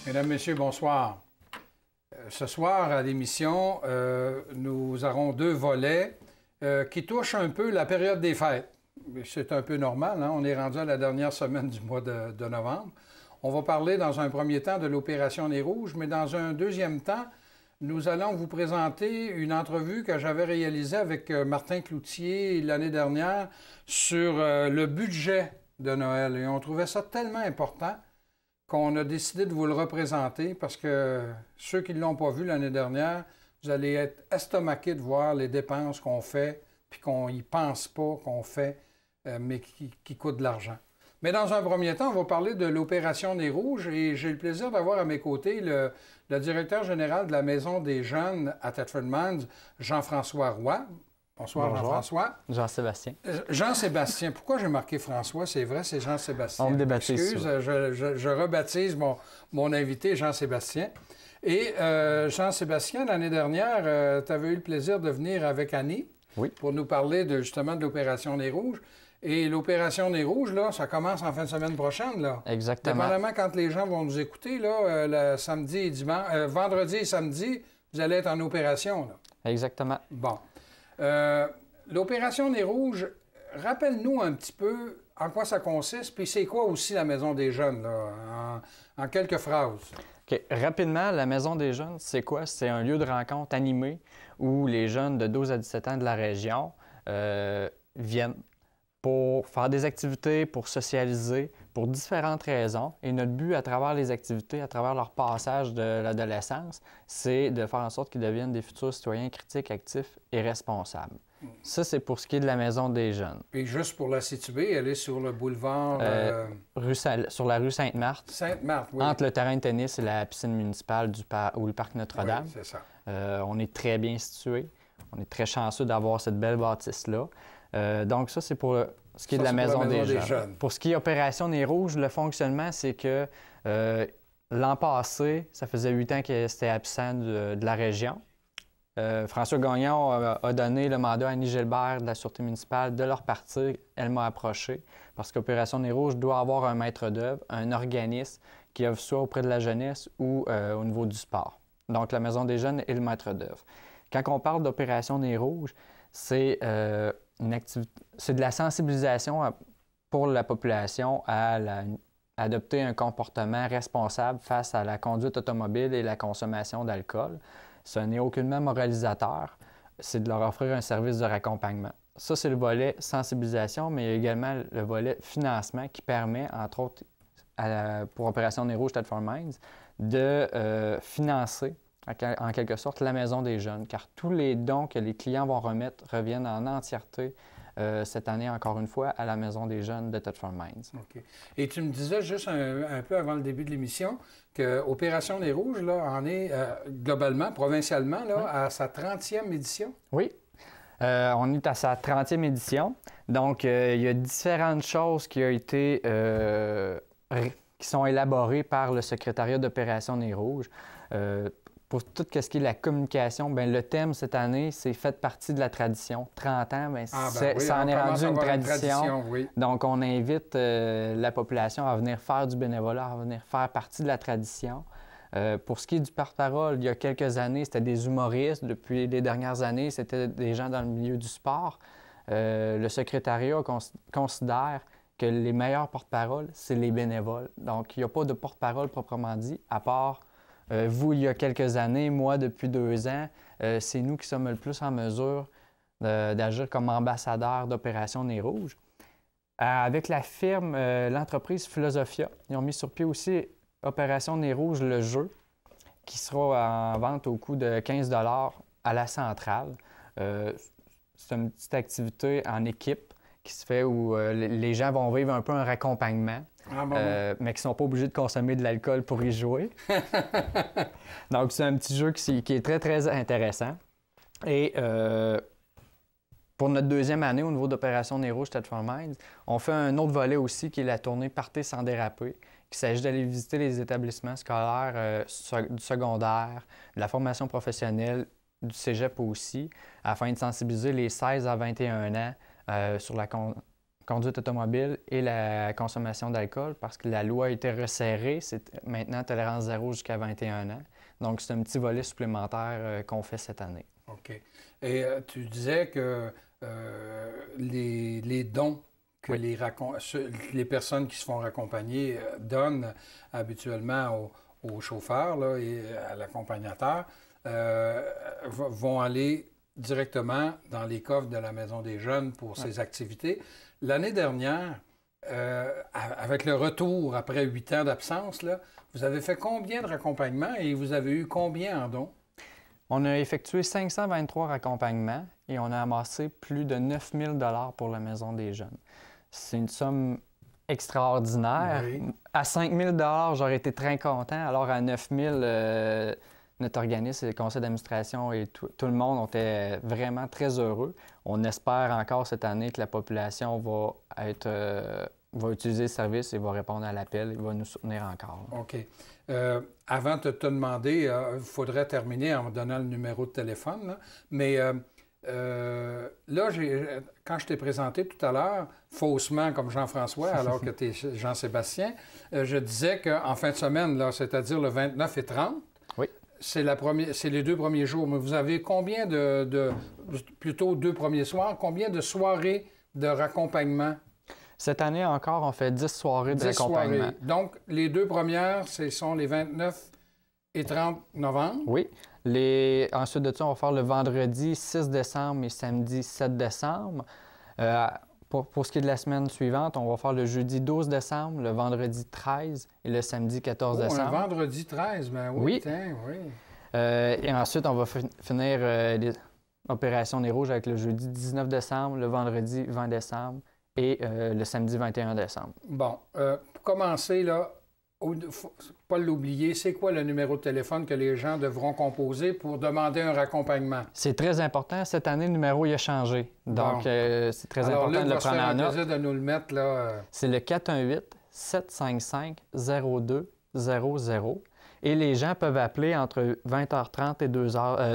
Mesdames, Messieurs, bonsoir. Ce soir, à l'émission, nous aurons deux volets qui touchent un peu la période des fêtes. C'est un peu normal, hein? On est rendu à la dernière semaine du mois de novembre. On va parler dans un premier temps de l'Opération Nez Rouge, mais dans un deuxième temps, nous allons vous présenter une entrevue que j'avais réalisée avec Martin Cloutier l'année dernière sur le budget de Noël. Et on trouvait ça tellement important qu'on a décidé de vous le représenter parce que ceux qui ne l'ont pas vu l'année dernière, vous allez être estomaqués de voir les dépenses qu'on fait puis qu'on n'y pense pas qu'on fait, mais qui coûtent de l'argent. Mais dans un premier temps, on va parler de l'Opération Nez Rouge et j'ai le plaisir d'avoir à mes côtés le directeur général de la Maison des Jeunes à Thetford Mines, Jean-François Roy. Bonsoir, Jean-François. Jean-Sébastien. Jean-Sébastien. Pourquoi j'ai marqué François? C'est vrai, c'est Jean-Sébastien. On me débaptise. Excuse, je rebaptise mon invité, Jean-Sébastien. Et Jean-Sébastien, l'année dernière, tu avais eu le plaisir de venir avec Annie pour nous parler justement de l'Opération Nez Rouge. Et l'Opération Nez Rouge, là, ça commence en fin de semaine prochaine, là. Exactement. Dépendamment quand les gens vont nous écouter, là, le samedi et dimanche, vendredi et samedi, vous allez être en opération, là. Exactement. Bon. L'Opération Nez Rouge, rappelle-nous un petit peu en quoi ça consiste, puis c'est quoi aussi la Maison des Jeunes, là, en quelques phrases. OK. Rapidement, la Maison des Jeunes, c'est quoi? C'est un lieu de rencontre animé où les jeunes de 12 à 17 ans de la région viennent pour faire des activités, pour socialiser, pour différentes raisons. Et notre but à travers les activités, à travers leur passage de l'adolescence, c'est de faire en sorte qu'ils deviennent des futurs citoyens critiques, actifs et responsables. Ça, c'est pour ce qui est de la Maison des Jeunes. Et juste pour la situer, elle est sur le boulevard... sur la rue Sainte-Marthe. Sainte-Marthe, oui. Entre le terrain de tennis et la piscine municipale ou le parc Notre-Dame. Oui, c'est ça. On est très bien situé. On est très chanceux d'avoir cette belle bâtisse-là. Donc ça, c'est pour ce qui est de la Maison des Jeunes. Pour ce qui est Opération Nez Rouge, le fonctionnement, c'est que l'an passé, ça faisait 8 ans que c'était absent de la région. François Gagnon a donné le mandat à Annie Gilbert de la Sûreté municipale de leur partir. Elle m'a approché parce qu'Opération Nez Rouge doit avoir un maître d'œuvre, un organisme qui œuvre soit auprès de la jeunesse ou au niveau du sport. Donc la Maison des Jeunes est le maître d'œuvre. Quand on parle d'Opération Nez Rouge, c'est de la sensibilisation pour la population à adopter un comportement responsable face à la conduite automobile et la consommation d'alcool. Ce n'est aucunement moralisateur, c'est de leur offrir un service de raccompagnement. Ça, c'est le volet sensibilisation, mais il y a également le volet financement qui permet, entre autres, pour Opération Nez Rouge Thetford Mines, de financer en quelque sorte la Maison des Jeunes, car tous les dons que les clients vont remettre reviennent en entièreté cette année, encore une fois, à la Maison des Jeunes de Thetford Mines. OK. Et tu me disais juste un peu avant le début de l'émission que Opération Nez Rouge, là, en est globalement, provincialement, là, à sa 30e édition? Oui. On est à sa 30e édition. Donc, il y a différentes choses qui ont été qui sont élaborées par le secrétariat d'Opération Nez Rouge. Pour tout ce qui est la communication, bien, le thème cette année, c'est fait partie de la tradition. 30 ans, bien, ça en est rendu une tradition. Oui. Donc, on invite la population à venir faire du bénévolat, à venir faire partie de la tradition. Pour ce qui est du porte-parole, il y a quelques années, c'était des humoristes. Depuis les dernières années, c'était des gens dans le milieu du sport. Le secrétariat considère que les meilleurs porte-parole, c'est les bénévoles. Donc, il n'y a pas de porte-parole proprement dit, à part vous, il y a quelques années, moi, depuis 2 ans, c'est nous qui sommes le plus en mesure d'agir comme ambassadeurs d'Opération Nez Rouge. Avec la firme, l'entreprise Philosophia, ils ont mis sur pied aussi Opération Nez Rouge, le jeu, qui sera en vente au coût de 15 $ à la centrale. C'est une petite activité en équipe qui se fait où les gens vont vivre un peu un raccompagnement. Mais qui ne sont pas obligés de consommer de l'alcool pour y jouer. Donc, c'est un petit jeu qui est très, très intéressant. Et pour notre 2e année au niveau d'Opération Nez Rouge Thetford Mines, on fait un autre volet aussi qui est la tournée Partez sans déraper. Il s'agit d'aller visiter les établissements scolaires du secondaire, de la formation professionnelle, du cégep aussi, afin de sensibiliser les 16 à 21 ans sur conduite automobile et la consommation d'alcool parce que la loi a été resserrée. C'est maintenant tolérance zéro jusqu'à 21 ans. Donc, c'est un petit volet supplémentaire qu'on fait cette année. OK. Et tu disais que les dons que les personnes qui se font raccompagner donnent habituellement aux chauffeurs là, et à l'accompagnateur vont aller directement dans les coffres de la Maison des jeunes pour ces activités. L'année dernière, avec le retour après 8 ans d'absence, là, vous avez fait combien de raccompagnements et vous avez eu combien en dons? On a effectué 523 raccompagnements et on a amassé plus de 9 000 $ pour la Maison des jeunes. C'est une somme extraordinaire. Oui. À 5 000 $ j'aurais été très content. Alors à 9 000 notre organisme, le conseil d'administration et tout le monde, on était vraiment très heureux. On espère encore cette année que la population va utiliser le service et va répondre à l'appel et va nous soutenir encore. OK. Avant de te demander, il faudrait terminer en me donnant le numéro de téléphone, là. Mais là, quand je t'ai présenté tout à l'heure, faussement comme Jean-François, alors que tu es Jean-Sébastien, je disais qu'en fin de semaine, là, c'est-à-dire le 29 et 30, oui. C'est les 2 premiers jours. Mais vous avez combien plutôt 2 premiers soirs, combien de soirées de raccompagnement? Cette année encore, on fait 10 soirées de raccompagnement. Soirées. Donc, les 2 premières, ce sont les 29 et 30 novembre? Oui. Ensuite de ça, on va faire le vendredi 6 décembre et samedi 7 décembre. Pour ce qui est de la semaine suivante, on va faire le jeudi 12 décembre, le vendredi 13 et le samedi 14 décembre. Un vendredi 13, ben oui. Oui. Tiens, oui. Et ensuite, on va finir l'opération Nez Rouges avec le jeudi 19 décembre, le vendredi 20 décembre et le samedi 21 décembre. Bon, pour commencer, là, faut pas l'oublier, c'est quoi le numéro de téléphone que les gens devront composer pour demander un raccompagnement? C'est très important. Cette année, le numéro il a changé. Donc, c'est très Alors, important de le prendre en note. plaisir de nous le mettre, là. C'est le 418-755-0200. Et les gens peuvent appeler entre 20h30 et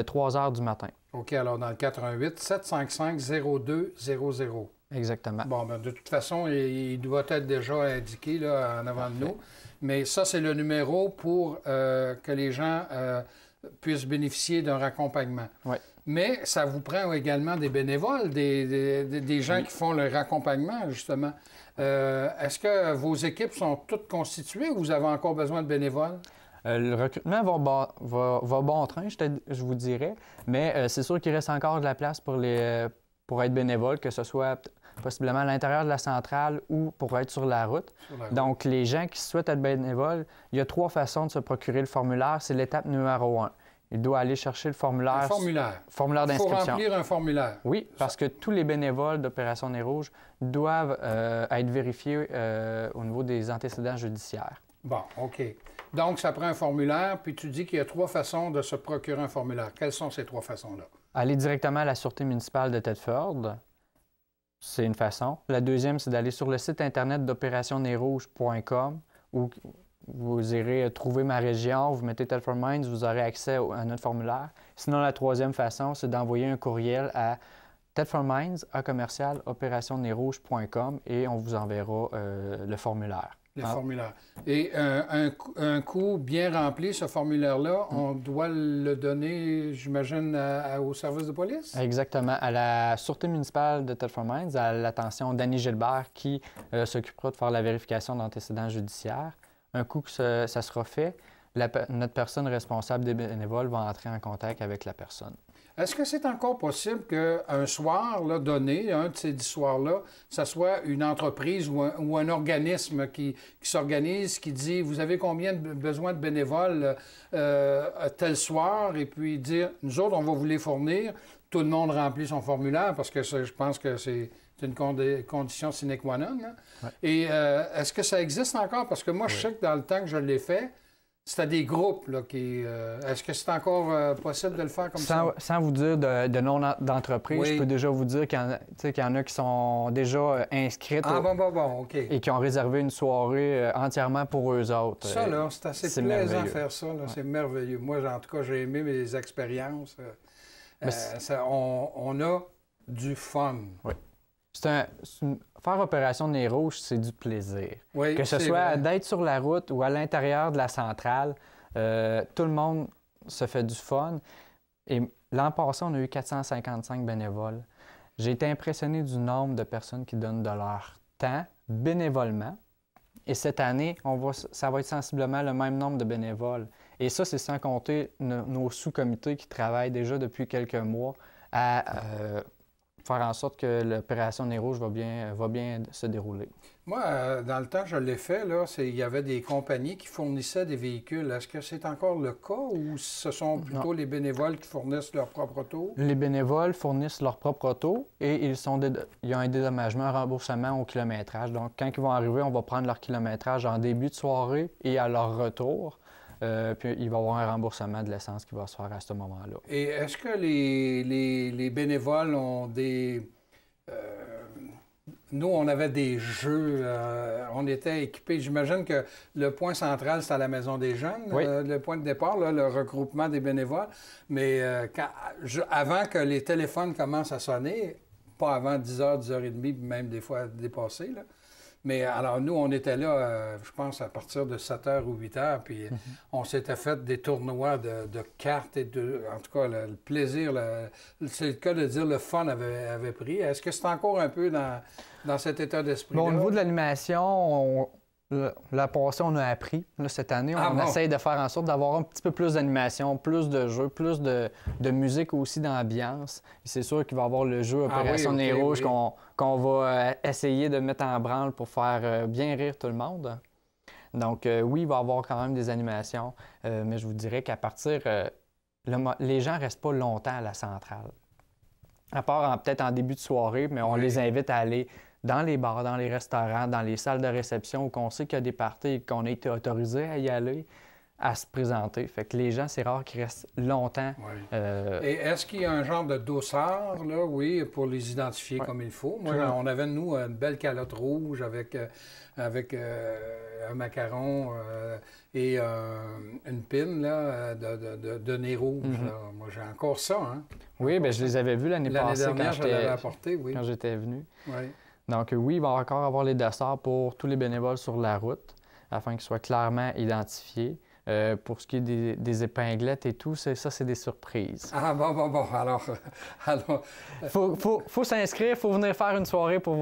3h du matin. OK, alors dans le 418-755-0200. Exactement. Bon, bien, de toute façon, il doit être déjà indiqué là, en avant de nous. Mais ça, c'est le numéro pour que les gens puissent bénéficier d'un raccompagnement. Oui. Mais ça vous prend également des bénévoles, des gens qui font le raccompagnement, justement. Est-ce que vos équipes sont toutes constituées ou vous avez encore besoin de bénévoles? Le recrutement va bon train, je vous dirais, mais c'est sûr qu'il reste encore de la place pour être bénévole, que ce soit possiblement à l'intérieur de la centrale ou pour être sur la route. Donc, les gens qui souhaitent être bénévoles, il y a 3 façons de se procurer le formulaire. C'est l'étape numéro 1. Il doit aller chercher le formulaire. Un formulaire. Formulaire d'inscription. Il faut remplir un formulaire. Oui, parce que tous les bénévoles d'Opération Nez Rouges doivent être vérifiés au niveau des antécédents judiciaires. Bon, OK. Donc, ça prend un formulaire, puis tu dis qu'il y a 3 façons de se procurer un formulaire. Quelles sont ces 3 façons-là? Aller directement à la Sûreté municipale de Thetford. C'est une façon. La deuxième, c'est d'aller sur le site Internet d'opérationnezrouges.com où vous irez trouver ma région, vous mettez Thetford Mines, vous aurez accès à notre formulaire. Sinon, la troisième façon, c'est d'envoyer un courriel à thetfordmines@opérationnezrouges.com et on vous enverra le formulaire. Le formulaire. Et un coup bien rempli, ce formulaire-là, on doit le donner, j'imagine, au service de police? Exactement. À la Sûreté municipale de Thetford Mines, à l'attention d'Annie Gilbert qui s'occupera de faire la vérification d'antécédents judiciaires. Un coup que ça sera fait, notre personne responsable des bénévoles va entrer en contact avec la personne. Est-ce que c'est encore possible qu'un soir là, donné, un de ces 10 soirs-là, ça soit une entreprise ou un organisme qui s'organise, qui dit « Vous avez combien de besoin de bénévoles tel soir? » et puis dire « Nous autres, on va vous les fournir. » Tout le monde remplit son formulaire parce que je pense que c'est une condition sine qua non. Hein? Ouais. Et est-ce que ça existe encore? Parce que moi, je sais que dans le temps que je l'ai fait, c'était des groupes là, qui... est-ce que c'est encore possible de le faire comme ça? Sans vous dire de nom d'entreprise, je peux déjà vous dire qu'il y en a qui sont déjà inscrites OK. Et qui ont réservé une soirée entièrement pour eux autres. Ça, là, c'est assez plaisant de faire ça. Ouais. C'est merveilleux. Moi, en tout cas, j'ai aimé mes expériences. On a du fun. Oui. Faire Opération Nez Rouge, c'est du plaisir. Oui, que ce c'est soit vrai. d'être sur la route ou à l'intérieur de la centrale, tout le monde se fait du fun. Et l'an passé, on a eu 455 bénévoles. J'ai été impressionné du nombre de personnes qui donnent de leur temps bénévolement. Et cette année, ça va être sensiblement le même nombre de bénévoles. Et ça, c'est sans compter nos sous-comités qui travaillent déjà depuis quelques mois à faire en sorte que l'opération Nez Rouge va bien se dérouler. Moi, dans le temps, je l'ai fait, là, il y avait des compagnies qui fournissaient des véhicules. Est-ce que c'est encore le cas ou ce sont plutôt les bénévoles qui fournissent leur propre auto? Les bénévoles fournissent leur propre auto et il y a un dédommagement, un remboursement au kilométrage. Donc, quand ils vont arriver, on va prendre leur kilométrage en début de soirée et à leur retour. Puis, il va y avoir un remboursement de l'essence qui va se faire à ce moment-là. Et est-ce que les bénévoles ont des... Nous, on avait des jeux, on était équipés. J'imagine que le point central, c'est à la Maison des Jeunes, Oui. Le point de départ, là, le regroupement des bénévoles. Mais avant que les téléphones commencent à sonner, pas avant 10h, 10h30, même des fois dépassé, là. Mais alors, nous, on était là, je pense, à partir de 7h ou 8h, puis on s'était fait des tournois de cartes et en tout cas, le plaisir, c'est le cas de dire, le fun avait pris. Est-ce que c'est encore un peu dans cet état d'esprit-là? Bon, au niveau de l'animation, la passée, on a appris. Là, cette année, on essaye de faire en sorte d'avoir un petit peu plus d'animation, plus de jeux, plus de musique aussi d'ambiance. C'est sûr qu'il va y avoir le jeu Opération Nez Rouge qu'on va essayer de mettre en branle pour faire bien rire tout le monde. Donc, oui, il va y avoir quand même des animations, mais je vous dirais qu'à partir... les gens ne restent pas longtemps à la centrale. À part peut-être en début de soirée, mais on les invite à aller dans les bars, dans les restaurants, dans les salles de réception où on sait qu'il y a des parties et qu'on a été autorisé à y aller, à se présenter. Fait que les gens, c'est rare qu'ils restent longtemps. Oui. Et est-ce qu'il y a un genre de dossard, là, oui, pour les identifier comme il faut? Moi, on avait, nous, une belle calotte rouge avec un macaron et une pin là, de nez rouge. Là. Moi, j'ai encore ça. Hein? Oui, bien, je les avais vus l'année passée quand j'étais venu. Oui. Donc, oui, il va encore avoir les dossards pour tous les bénévoles sur la route afin qu'ils soient clairement identifiés. Pour ce qui est des épinglettes et tout, ça, c'est des surprises. Ah, bon. Alors... Faut s'inscrire, il faut venir faire une soirée pour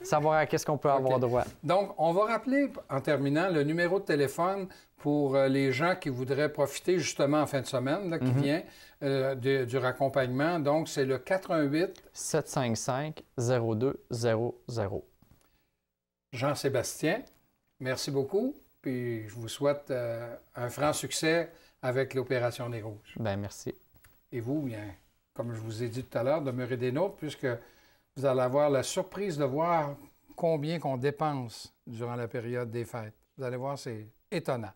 savoir à qu'est-ce qu'on peut avoir droit. Donc, on va rappeler, en terminant, le numéro de téléphone pour les gens qui voudraient profiter justement en fin de semaine, là, qui vient du raccompagnement. Donc, c'est le 418 755 0200. Jean-Sébastien, merci beaucoup. Puis je vous souhaite un franc succès avec l'opération Nez Rouge. Bien, merci. Et vous, bien, comme je vous ai dit tout à l'heure, demeurez des nôtres puisque vous allez avoir la surprise de voir combien qu'on dépense durant la période des fêtes. Vous allez voir, c'est étonnant.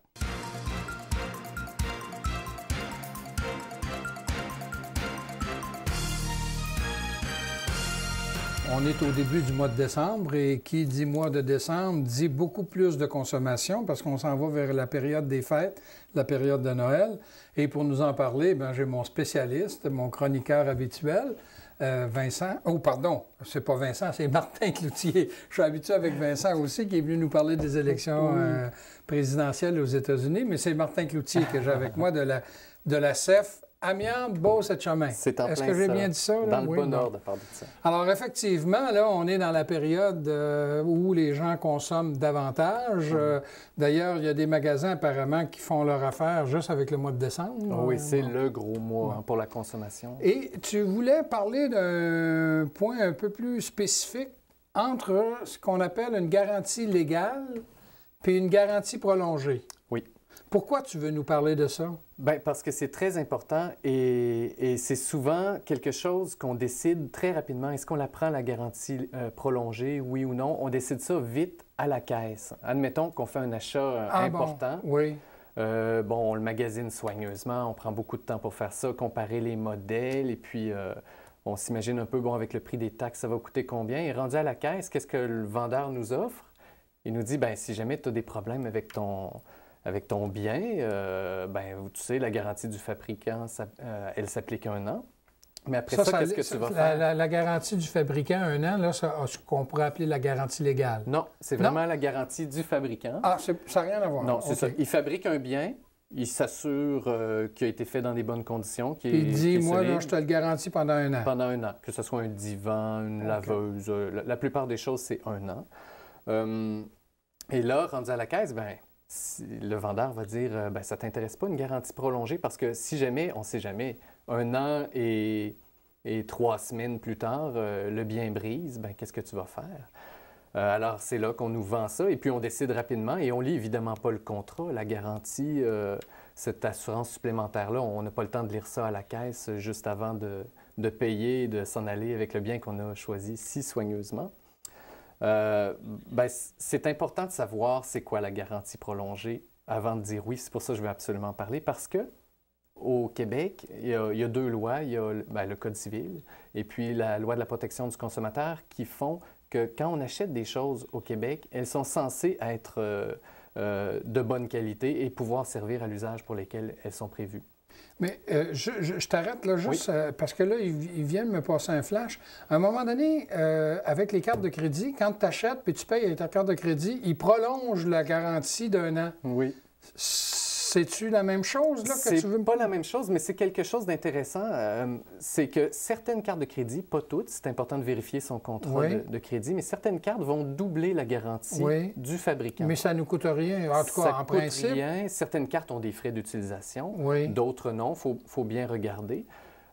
On est au début du mois de décembre et qui dit mois de décembre dit beaucoup plus de consommation parce qu'on s'en va vers la période des fêtes, la période de Noël. Et pour nous en parler, j'ai mon spécialiste, mon chroniqueur habituel, Vincent. Oh, pardon, c'est pas Vincent, c'est Martin Cloutier. Je suis habitué avec Vincent aussi qui est venu nous parler des élections présidentielles aux États-Unis, mais c'est Martin Cloutier que j'ai avec moi de la CEF. Amiens, Beauce-et-Chemin. C'est en plein Est-ce que j'ai bien dit ça? Là? Dans le bon ordre de parler de ça. Alors, effectivement, là, on est dans la période où les gens consomment davantage. D'ailleurs, il y a des magasins, apparemment, qui font leur affaire juste avec le mois de décembre. Oui, c'est le gros mois pour la consommation. Et tu voulais parler d'un point un peu plus spécifique entre ce qu'on appelle une garantie légale puis une garantie prolongée. Oui. Pourquoi tu veux nous parler de ça? Bien, parce que c'est très important et c'est souvent quelque chose qu'on décide très rapidement. Est-ce qu'on la prend, la garantie prolongée, oui ou non? On décide ça vite à la caisse. Admettons qu'on fait un achat important. Bon, oui. On le magasine soigneusement, on prend beaucoup de temps pour faire ça, comparer les modèles et puis on s'imagine un peu, avec le prix des taxes, ça va coûter combien? Et rendu à la caisse, qu'est-ce que le vendeur nous offre? Il nous dit, bien, si jamais tu as des problèmes avec ton bien, tu sais, la garantie du fabricant, elle s'applique 1 an. Mais après ça, qu'est-ce que tu vas faire? La garantie du fabricant, 1 an, là, ce qu'on pourrait appeler la garantie légale. Non, c'est vraiment la garantie du fabricant. Ah, ça n'a rien à voir. Non, c'est ça. Il fabrique un bien, il s'assure qu'il a été fait dans des bonnes conditions. Puis il dit, moi, là, je te le garantis pendant 1 an. Pendant 1 an, que ce soit un divan, une laveuse. La plupart des choses, c'est 1 an. Et là, rendu à la caisse, le vendeur va dire, ça ne t'intéresse pas une garantie prolongée parce que si jamais, on ne sait jamais, 1 an et 3 semaines plus tard, le bien brise, qu'est-ce que tu vas faire? Alors, c'est là qu'on nous vend ça et puis on décide rapidement et on lit évidemment pas le contrat, la garantie, cette assurance supplémentaire-là. On n'a pas le temps de lire ça à la caisse juste avant de payer et de s'en aller avec le bien qu'on a choisi si soigneusement. C'est important de savoir c'est quoi la garantie prolongée avant de dire oui. C'est pour ça que je veux absolument en parler parce que au Québec, il y a 2 lois. Il y a le Code civil et puis la loi de la protection du consommateur qui font que quand on achète des choses au Québec, elles sont censées être de bonne qualité et pouvoir servir à l'usage pour lesquels elles sont prévues. Mais je t'arrête là juste parce que là, ils viennent me passer un flash. À un moment donné, avec les cartes de crédit, quand tu achètes puis tu payes avec ta carte de crédit, ils prolongent la garantie d'1 an. Oui. C'est-tu la même chose là, que tu veux me... C'est pas la même chose, mais c'est quelque chose d'intéressant. C'est que certaines cartes de crédit, pas toutes, c'est important de vérifier son contrat de crédit, mais certaines cartes vont doubler la garantie du fabricant. Mais ça ne nous coûte rien, en tout cas, en principe. Ça coûte rien. Certaines cartes ont des frais d'utilisation, d'autres non. Il faut bien regarder.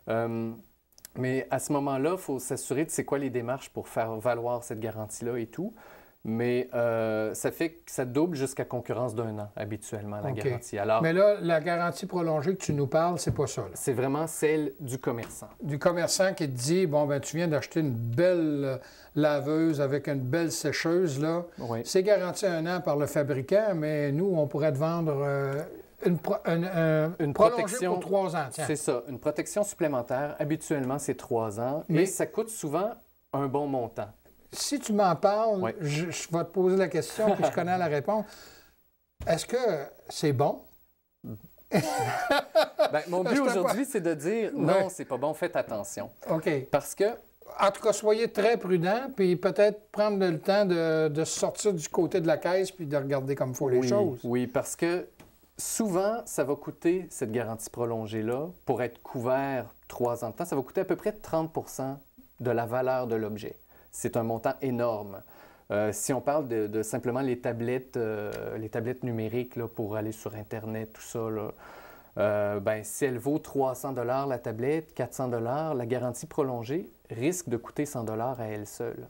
Mais à ce moment-là, il faut s'assurer de c'est quoi les démarches pour faire valoir cette garantie-là et tout. Mais ça fait que ça double jusqu'à concurrence d'1 an, habituellement, la garantie. Alors, mais là, la garantie prolongée que tu nous parles, c'est pas ça. C'est vraiment celle du commerçant. Du commerçant qui te dit, tu viens d'acheter une belle laveuse avec une belle sécheuse, là. Oui. C'est garanti 1 an par le fabricant, mais nous, on pourrait te vendre... Une protection pour 3 ans. C'est ça, une protection supplémentaire. Habituellement, c'est 3 ans, mais ça coûte souvent un bon montant. Si tu m'en parles, je vais te poser la question, puis je connais la réponse. Est-ce que c'est bon? Mon but aujourd'hui, c'est de dire non, c'est pas bon, faites attention. OK. Parce que... En tout cas, soyez très prudents, puis peut-être prendre le temps de sortir du côté de la caisse puis de regarder comme il faut les choses. Oui, parce que souvent, ça va coûter, cette garantie prolongée-là, pour être couvert 3 ans de temps, ça va coûter à peu près 30 % de la valeur de l'objet. C'est un montant énorme. Si on parle de simplement les tablettes numériques là, pour aller sur Internet, tout ça, là, si elle vaut 300 $ la tablette, 400 $, la garantie prolongée risque de coûter 100 $ à elle seule.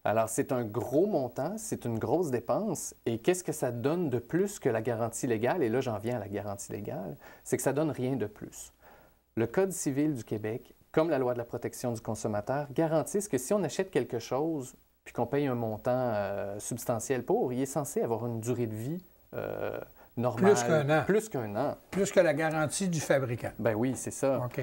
Alors, c'est un gros montant, c'est une grosse dépense. Et qu'est-ce que ça donne de plus que la garantie légale? Et là, j'en viens à la garantie légale. C'est que ça donne rien de plus. Le Code civil du Québec, comme la loi de la protection du consommateur, garantissent que si on achète quelque chose puis qu'on paye un montant substantiel pour, il est censé avoir une durée de vie normale. Plus qu'1 an. Plus qu'1 an. Plus que la garantie du fabricant. Ben oui, c'est ça. OK.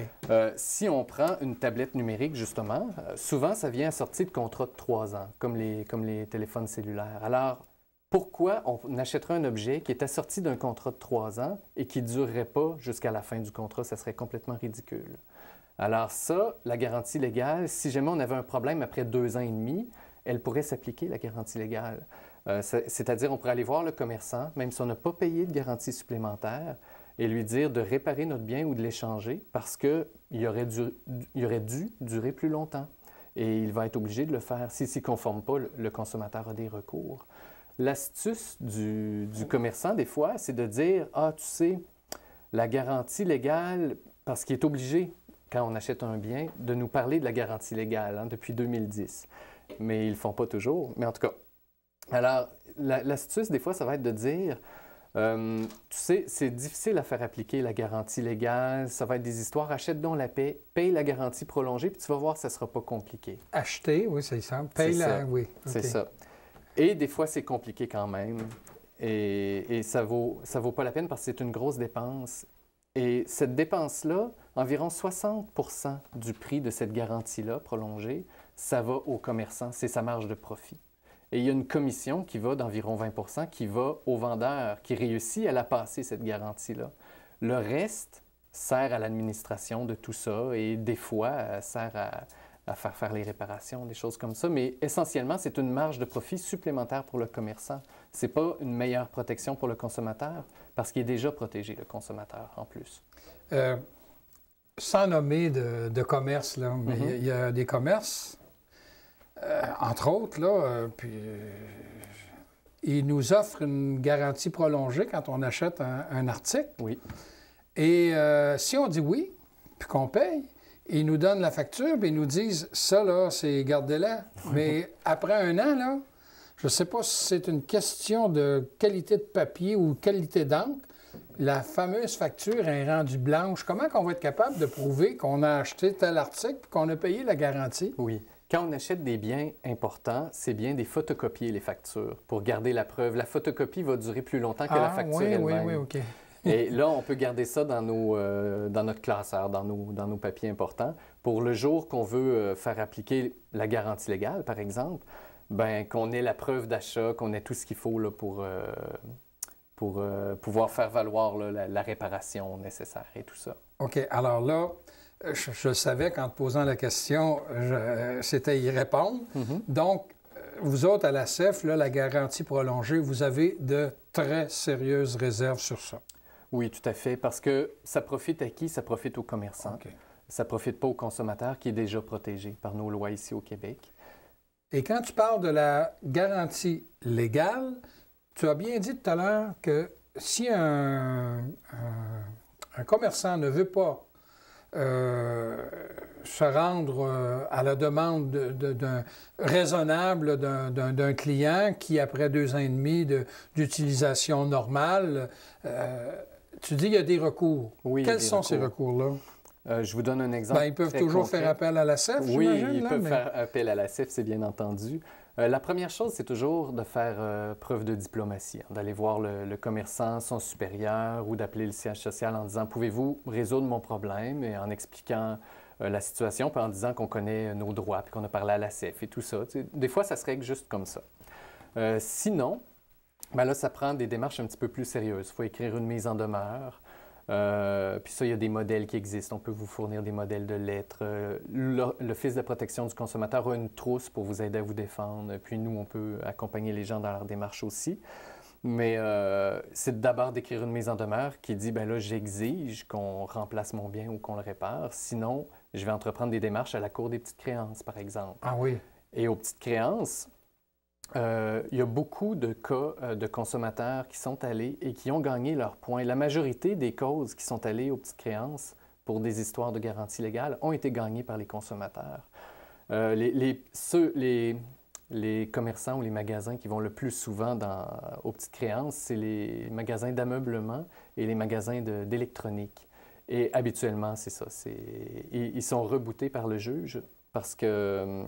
Si on prend une tablette numérique, justement, souvent, ça vient assorti de contrats de 3 ans, comme les téléphones cellulaires. Alors, pourquoi on achèterait un objet qui est assorti d'un contrat de 3 ans et qui ne durerait pas jusqu'à la fin du contrat? Ça serait complètement ridicule. Alors ça, la garantie légale, si jamais on avait un problème après 2 ans et demi, elle pourrait s'appliquer, la garantie légale. C'est-à-dire, on pourrait aller voir le commerçant, même si on n'a pas payé de garantie supplémentaire, et lui dire de réparer notre bien ou de l'échanger parce qu'il aurait dû durer plus longtemps. Et il va être obligé de le faire. S'il ne s'y conforme pas, le consommateur a des recours. L'astuce du commerçant, des fois, c'est de dire « Ah, tu sais, la garantie légale, parce qu'il est obligé, quand on achète un bien, de nous parler de la garantie légale depuis 2010. » Mais ils ne le font pas toujours. Mais en tout cas, alors, l'astuce, des fois, ça va être de dire tu sais, c'est difficile à faire appliquer la garantie légale. Ça va être des histoires. Achète donc la paie, paye la garantie prolongée, puis tu vas voir, ça ne sera pas compliqué. Acheter, oui, c'est simple. Paye la... Oui. C'est ça. Et des fois, c'est compliqué quand même. Et ça vaut pas la peine parce que c'est une grosse dépense. Et cette dépense-là, environ 60 % du prix de cette garantie-là prolongée, ça va au commerçant, c'est sa marge de profit. Et il y a une commission qui va d'environ 20 % qui va au vendeur, qui réussit à la passer, cette garantie-là. Le reste, sert à l'administration de tout ça et des fois sert à faire les réparations, des choses comme ça. Mais essentiellement, c'est une marge de profit supplémentaire pour le commerçant. Ce n'est pas une meilleure protection pour le consommateur parce qu'il est déjà protégé, le consommateur, en plus. Sans nommer de commerce, là, mais il y a des commerces, entre autres, là, ils nous offrent une garantie prolongée quand on achète un article. Oui. Et si on dit oui, puis qu'on paye, ils nous donnent la facture, puis ils nous disent « ça, là, c'est gardez-la ». Mais après un an, là, je ne sais pas si c'est une question de qualité de papier ou qualité d'encre, la fameuse facture est rendue blanche. Comment on va être capable de prouver qu'on a acheté tel article et qu'on a payé la garantie? Oui. Quand on achète des biens importants, c'est bien des photocopier les factures pour garder la preuve. La photocopie va durer plus longtemps que la facture elle-même. Oui, OK. Et là, on peut garder ça dans notre classeur, dans nos papiers importants. Pour le jour qu'on veut faire appliquer la garantie légale, par exemple, bien, qu'on ait la preuve d'achat, qu'on ait tout ce qu'il faut là, pour pouvoir faire valoir là, la réparation nécessaire et tout ça. OK. Alors là, je savais qu'en te posant la question, c'était y répondre. Donc, vous autres, à la CEF, là, la garantie prolongée, vous avez de très sérieuses réserves sur ça. Oui, tout à fait, parce que ça profite à qui? Ça profite aux commerçants. OK. Ça ne profite pas au consommateur qui est déjà protégé par nos lois ici au Québec. Et quand tu parles de la garantie légale, tu as bien dit tout à l'heure que si un commerçant ne veut pas se rendre à la demande raisonnable d'un client qui, après 2 ans et demi d'utilisation normale, tu dis qu'il y a des recours. Oui, Quels sont ces recours-là? Je vous donne un exemple. Bien, ils peuvent toujours faire appel à la CEF, oui, j'imagine? Oui, ils peuvent faire appel à la CEF, c'est bien entendu. La première chose, c'est toujours de faire preuve de diplomatie, d'aller voir le commerçant, son supérieur, ou d'appeler le siège social en disant « Pouvez-vous résoudre mon problème? » et en expliquant la situation, puis en disant qu'on connaît nos droits, puis qu'on a parlé à la CEF et tout ça. Tu sais, des fois, ça se règle juste comme ça. Sinon, ben là, ça prend des démarches un petit peu plus sérieuses. Il faut écrire une mise en demeure. Puis ça, il y a des modèles qui existent. On peut vous fournir des modèles de lettres. L'Office de protection du consommateur a une trousse pour vous aider à vous défendre. Puis nous, on peut accompagner les gens dans leur démarche aussi. Mais c'est d'abord d'écrire une mise en demeure qui dit, bien là, j'exige qu'on remplace mon bien ou qu'on le répare. Sinon, je vais entreprendre des démarches à la Cour des petites créances, par exemple. Ah oui. Et aux petites créances, il y a beaucoup de cas de consommateurs qui sont allés et qui ont gagné leurs points. La majorité des causes qui sont allées aux petites créances pour des histoires de garantie légale ont été gagnées par les consommateurs. Les commerçants ou les magasins qui vont le plus souvent aux petites créances, c'est les magasins d'ameublement et les magasins d'électronique. Et habituellement, c'est ça. Ils sont rebootés par le juge parce que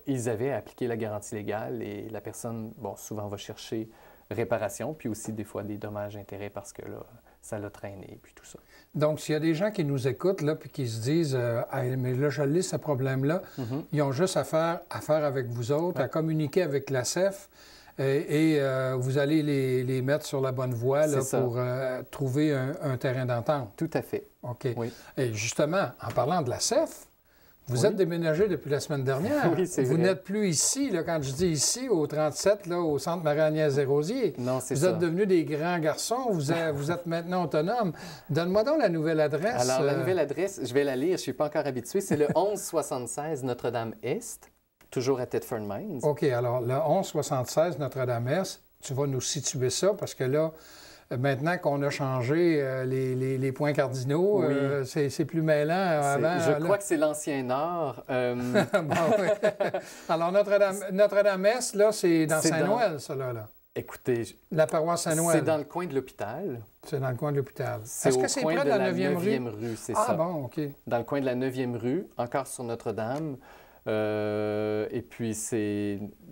ils avaient appliqué la garantie légale et la personne, bon, souvent va chercher réparation, puis aussi des fois des dommages-intérêts parce que là, ça l'a traîné, puis tout ça. Donc, s'il y a des gens qui nous écoutent, là, puis qui se disent hey, mais là, je lis ce problème-là, ils ont juste à faire avec vous autres, à communiquer avec la CEF, et vous allez les mettre sur la bonne voie là, pour trouver un terrain d'entente. Tout à fait. OK. Oui. Et justement, en parlant de la CEF, vous êtes déménagé depuis la semaine dernière. Oui, c'est vrai. Vous n'êtes plus ici, là, quand je dis ici, au 37, là, au centre Marie-Agnès Desrosiers. Non, c'est ça. Vous êtes devenus des grands garçons, vous êtes maintenant autonomes. Donne-moi donc la nouvelle adresse. Alors, la nouvelle adresse, je vais la lire, je ne suis pas encore habitué, c'est le 1176 Notre-Dame-Est, toujours à Thetford Mines. OK, alors le 1176 Notre-Dame-Est, tu vas nous situer ça, parce que là, maintenant qu'on a changé les points cardinaux, oui. C'est plus mêlant avant. Je crois que c'est l'ancien Nord. Bon, oui. Alors, Notre-Dame-Est, là, c'est dans Saint-Noël, ça, là. Écoutez, la paroisse Saint-Noël. C'est dans le coin de l'hôpital. C'est dans le coin de l'hôpital. Est-ce que c'est près de la 9e rue? C'est ça. Ah bon, OK. Dans le coin de la 9e rue, encore sur Notre-Dame. Et puis,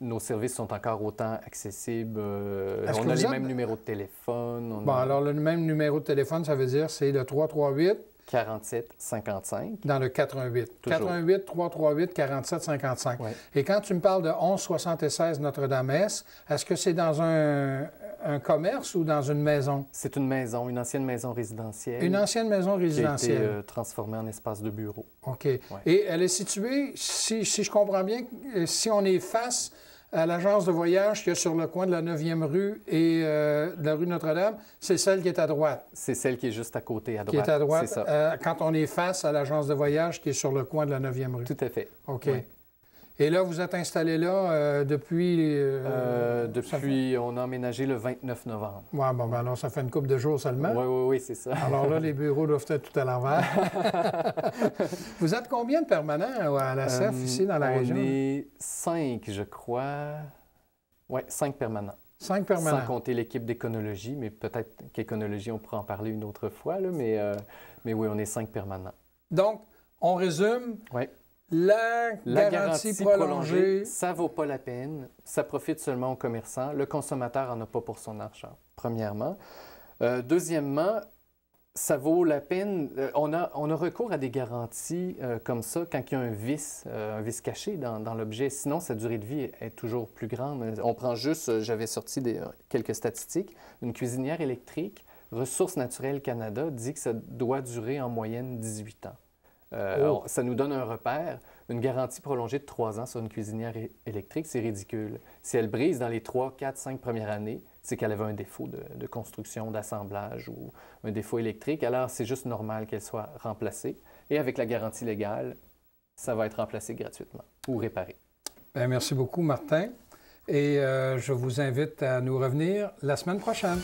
nos services sont encore autant accessibles. On a les mêmes numéros de téléphone. Alors, le même numéro de téléphone, ça veut dire c'est le 338... 4755. Dans le 418. Toujours. 418 338 4755. Ouais. Et quand tu me parles de 1176 Notre-Dame-Est, est-ce que c'est dans un un commerce ou dans une maison? C'est une maison, une ancienne maison résidentielle. Une ancienne maison résidentielle. Qui a été transformée en espace de bureau. OK. Ouais. Et elle est située, si je comprends bien, si on est face à l'agence de voyage qui est sur le coin de la 9e rue et de la rue Notre-Dame, c'est celle qui est à droite. C'est celle qui est juste à côté, à droite. Qui est à droite, c'est ça. Quand on est face à l'agence de voyage qui est sur le coin de la 9e rue. Tout à fait. OK. Ouais. Et là, vous êtes installé là depuis... on a emménagé le 29 novembre. Oui, bon, ben alors ça fait une couple de jours seulement. Oui, c'est ça. Alors là, les bureaux doivent être tout à l'envers. Vous êtes combien de permanents à la CEF, ici, dans la région? On est 5, je crois. Oui, 5 permanents. 5 permanents. Sans compter l'équipe d'éconologie, mais peut-être qu'éconologie, on pourra en parler une autre fois, là, mais oui, on est 5 permanents. Donc, on résume. Oui. La garantie prolongée, ça ne vaut pas la peine. Ça profite seulement aux commerçants. Le consommateur n'en a pas pour son argent, premièrement. Deuxièmement, ça vaut la peine. On a recours à des garanties comme ça quand il y a un vice caché dans l'objet. Sinon, sa durée de vie est toujours plus grande. On prend juste, j'avais sorti quelques statistiques, une cuisinière électrique, Ressources naturelles Canada dit que ça doit durer en moyenne 18 ans. Ça nous donne un repère. Une garantie prolongée de 3 ans sur une cuisinière électrique, c'est ridicule. Si elle brise dans les 3, 4, 5 premières années, c'est qu'elle avait un défaut de construction, d'assemblage ou un défaut électrique. Alors, c'est juste normal qu'elle soit remplacée. Et avec la garantie légale, ça va être remplacé gratuitement ou réparé. Bien, merci beaucoup, Martin. Et je vous invite à nous revenir la semaine prochaine.